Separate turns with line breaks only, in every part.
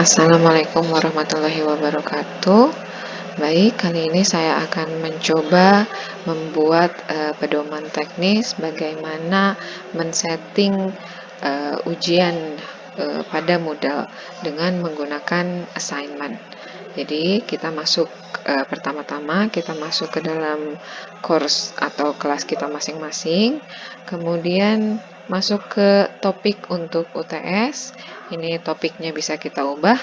Assalamualaikum warahmatullahi wabarakatuh. Baik, kali ini saya akan mencoba membuat pedoman teknis bagaimana men-setting ujian pada Moodle dengan menggunakan assignment. Jadi kita masuk pertama-tama kita masuk ke dalam course atau kelas kita masing-masing, kemudian masuk ke topik untuk UTS. Ini topiknya bisa kita ubah,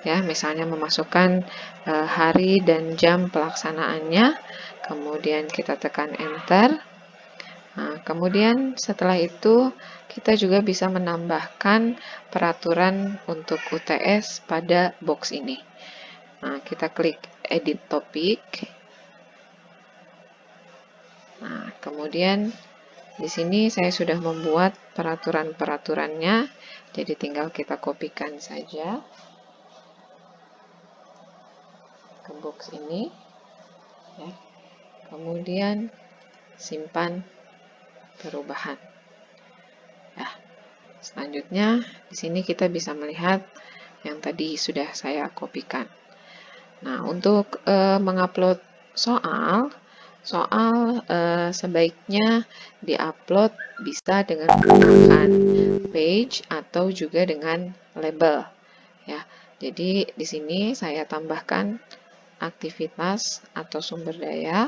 ya, misalnya memasukkan hari dan jam pelaksanaannya, kemudian kita tekan enter. Nah, kemudian setelah itu kita juga bisa menambahkan peraturan untuk UTS pada box ini. Nah, kita klik edit topik. Nah, kemudian di sini saya sudah membuat peraturan-peraturannya, jadi tinggal kita kopikan saja ke box ini, ya. Kemudian simpan perubahan. Nah, selanjutnya di sini kita bisa melihat yang tadi sudah saya kopikan. Nah, untuk mengupload soal sebaiknya diupload bisa dengan menggunakan page atau juga dengan label, ya. Jadi di sini saya tambahkan aktivitas atau sumber daya,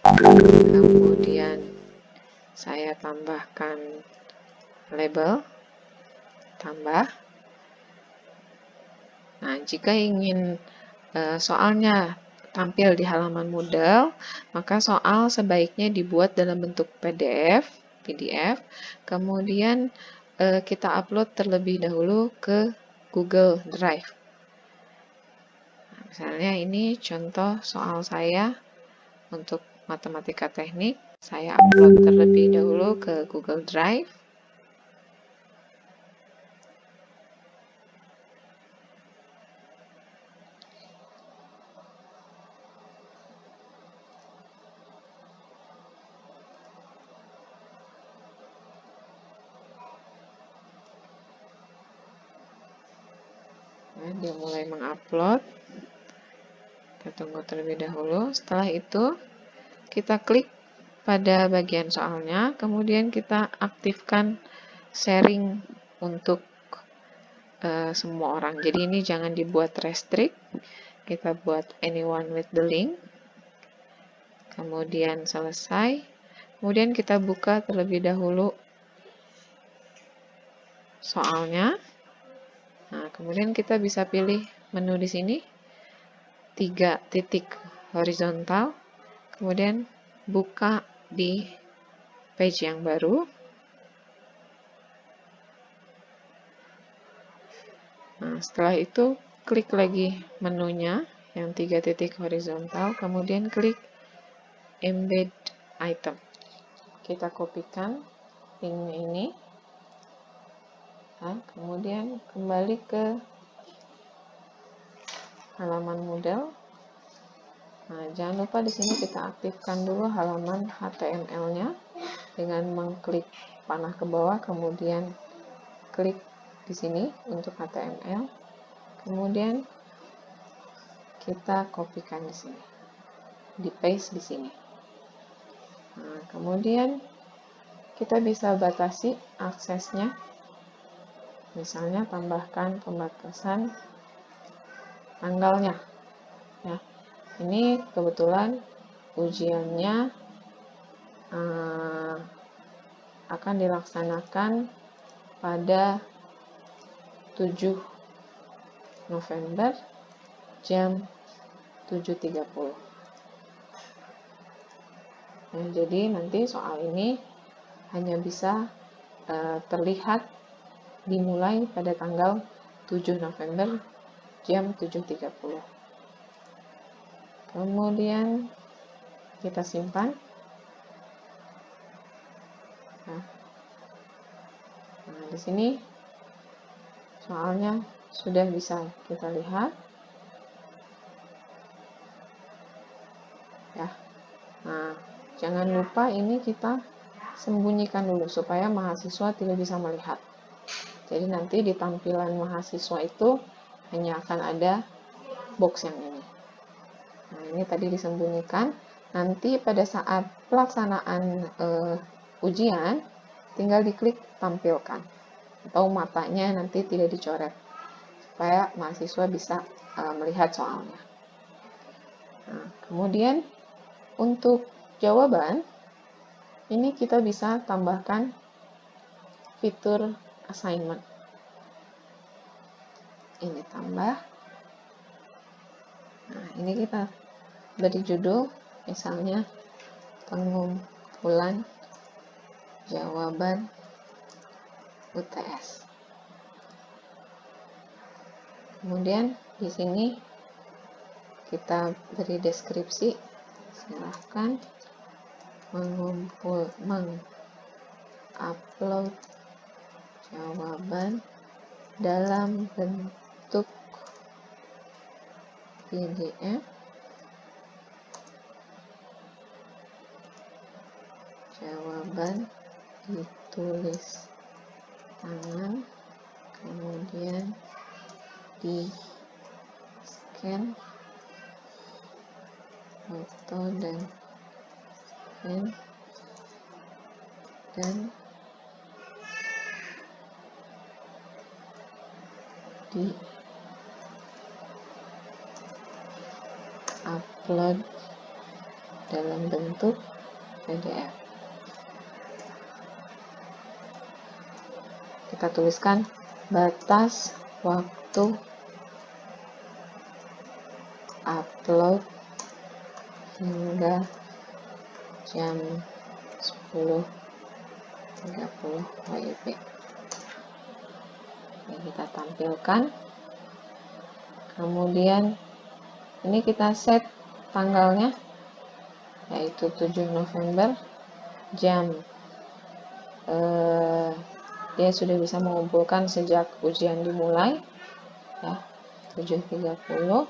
kemudian saya tambahkan label, tambah. Nah, jika ingin soalnya tampil di halaman Moodle, maka soal sebaiknya dibuat dalam bentuk PDF, kemudian kita upload terlebih dahulu ke Google Drive. Nah, misalnya ini contoh soal saya untuk matematika teknik, saya upload terlebih dahulu ke Google Drive. Nah, dia mulai mengupload. Kita tunggu terlebih dahulu. Setelah itu, kita klik pada bagian soalnya, kemudian kita aktifkan sharing untuk semua orang. Jadi ini jangan dibuat restrict. Kita buat anyone with the link. Kemudian selesai. Kemudian kita buka terlebih dahulu soalnya. Nah, kemudian kita bisa pilih menu di sini, 3 titik horizontal, kemudian buka di page yang baru. Nah, setelah itu klik lagi menunya yang 3 titik horizontal, kemudian klik embed item. Kita kopikan linknya ini. Nah, kemudian kembali ke halaman Moodle. Nah, jangan lupa di sini kita aktifkan dulu halaman HTML-nya dengan mengklik panah ke bawah, kemudian klik di sini untuk HTML. Kemudian kita kopikan di sini, di paste di sini. Nah, kemudian kita bisa batasi aksesnya. Misalnya tambahkan pembatasan tanggalnya, ya. Ini kebetulan ujiannya akan dilaksanakan pada 7 November jam 7.30. Nah, jadi nanti soal ini hanya bisa terlihat dimulai pada tanggal 7 November jam 7.30. Kemudian kita simpan. Nah, di sini soalnya sudah bisa kita lihat, ya. Nah, jangan lupa ini kita sembunyikan dulu supaya mahasiswa tidak bisa melihat. Jadi nanti di tampilan mahasiswa itu hanya akan ada box yang ini. Nah, ini tadi disembunyikan. Nanti pada saat pelaksanaan ujian, tinggal diklik tampilkan. Atau matanya nanti tidak dicoret. Supaya mahasiswa bisa melihat soalnya. Nah, kemudian untuk jawaban, ini kita bisa tambahkan fitur assignment. Ini tambah. Nah, ini kita beri judul, misalnya pengumpulan jawaban UTS. Kemudian di sini kita beri deskripsi, silahkan mengupload jawaban dalam bentuk PDF, jawaban ditulis tangan, kemudian di scan foto dan scan, dan di upload dalam bentuk PDF. Kita tuliskan batas waktu upload hingga jam 10.30 WIB. Ini kita tampilkan. Kemudian ini kita set tanggalnya, yaitu 7 November jam dia sudah bisa mengumpulkan sejak ujian dimulai, ya, 7.30.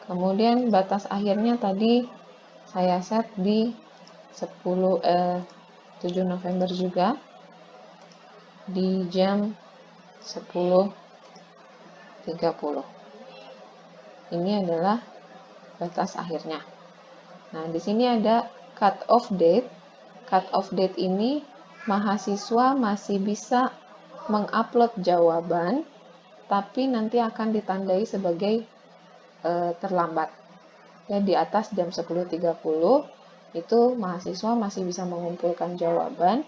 Kemudian batas akhirnya tadi saya set di 7 November juga di jam 10.30. Ini adalah batas akhirnya. Nah, di sini ada cut off date. Cut off date ini mahasiswa masih bisa mengupload jawaban, tapi nanti akan ditandai sebagai terlambat. Ya, di atas jam 10.30 itu mahasiswa masih bisa mengumpulkan jawaban,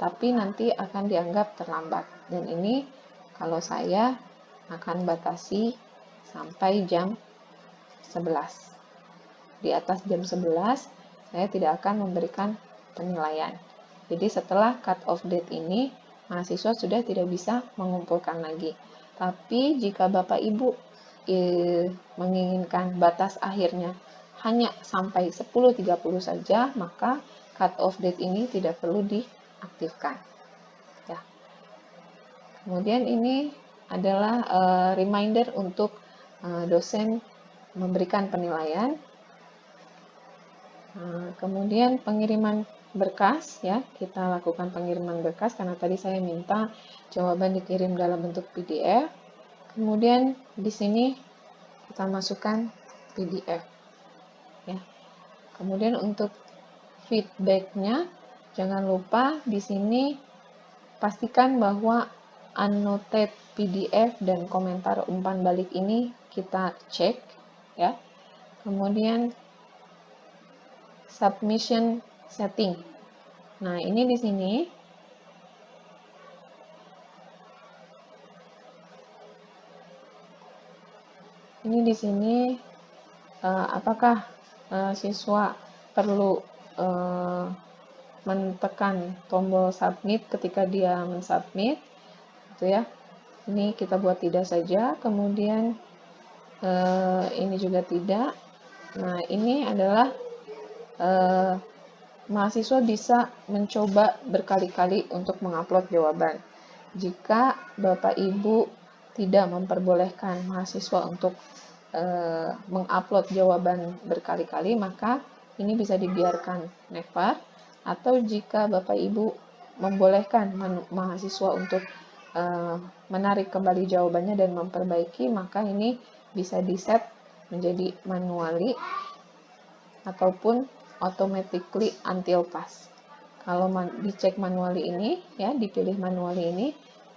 tapi nanti akan dianggap terlambat. Dan ini kalau saya akan batasi sampai jam 11. Di atas jam 11, saya tidak akan memberikan penilaian. Jadi setelah cut off date ini, mahasiswa sudah tidak bisa mengumpulkan lagi. Tapi jika Bapak Ibu menginginkan batas akhirnya hanya sampai 10.30 saja, maka cut off date ini tidak perlu diaktifkan. Ya. Kemudian ini adalah reminder untuk dosen memberikan penilaian. Kemudian pengiriman berkas, ya, kita lakukan pengiriman berkas karena tadi saya minta jawaban dikirim dalam bentuk PDF. Kemudian di sini kita masukkan PDF, ya. Kemudian untuk feedbacknya, jangan lupa di sini pastikan bahwa annotate PDF dan komentar umpan balik ini kita cek, ya. Kemudian submission setting. Nah, ini di sini apakah siswa perlu menekan tombol submit ketika dia mensubmit, gitu ya. Ini kita buat tidak saja. Kemudian ini juga tidak. Nah, ini adalah mahasiswa bisa mencoba berkali-kali untuk mengupload jawaban. Jika Bapak Ibu tidak memperbolehkan mahasiswa untuk mengupload jawaban berkali-kali, maka ini bisa dibiarkan never. Atau jika Bapak Ibu membolehkan mahasiswa untuk menarik kembali jawabannya dan memperbaiki, maka ini bisa di-set menjadi manually ataupun automatically until pass. Kalau dicek manually ini, ya, dipilih manually ini,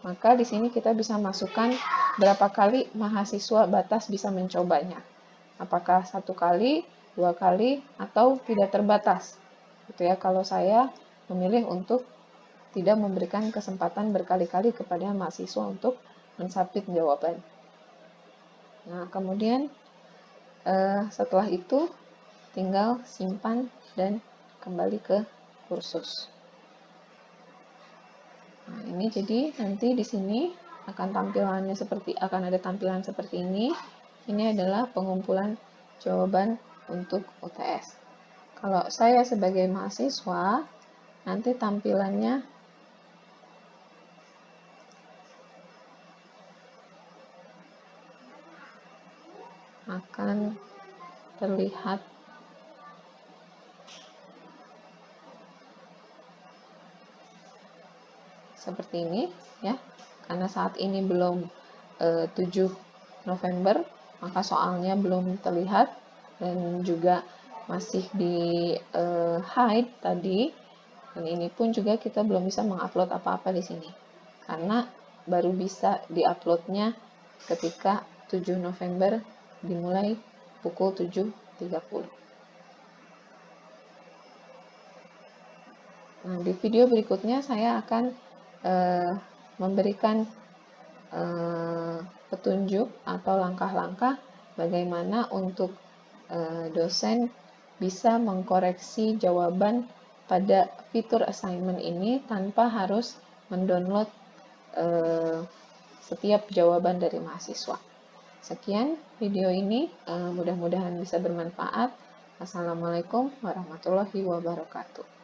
maka di sini kita bisa masukkan berapa kali mahasiswa batas bisa mencobanya. Apakah 1 kali, 2 kali, atau tidak terbatas. Gitu ya, kalau saya memilih untuk tidak memberikan kesempatan berkali-kali kepada mahasiswa untuk mensubmit jawaban. Nah, kemudian setelah itu tinggal simpan dan kembali ke kursus. Nah, ini jadi nanti di sini akan ada tampilan seperti ini. Ini adalah pengumpulan jawaban untuk UTS. Kalau saya sebagai mahasiswa, nanti tampilannya akan terlihat seperti ini, ya. Karena saat ini belum 7 November, maka soalnya belum terlihat dan juga masih di hide tadi. Dan ini pun juga kita belum bisa mengupload apa-apa di sini. Karena baru bisa diuploadnya ketika 7 November dimulai pukul 7.30. Nah, di video berikutnya saya akan memberikan petunjuk atau langkah-langkah bagaimana untuk dosen bisa mengkoreksi jawaban pada fitur assignment ini tanpa harus mendownload setiap jawaban dari mahasiswa. Sekian video ini, mudah-mudahan bisa bermanfaat. Assalamualaikum warahmatullahi wabarakatuh.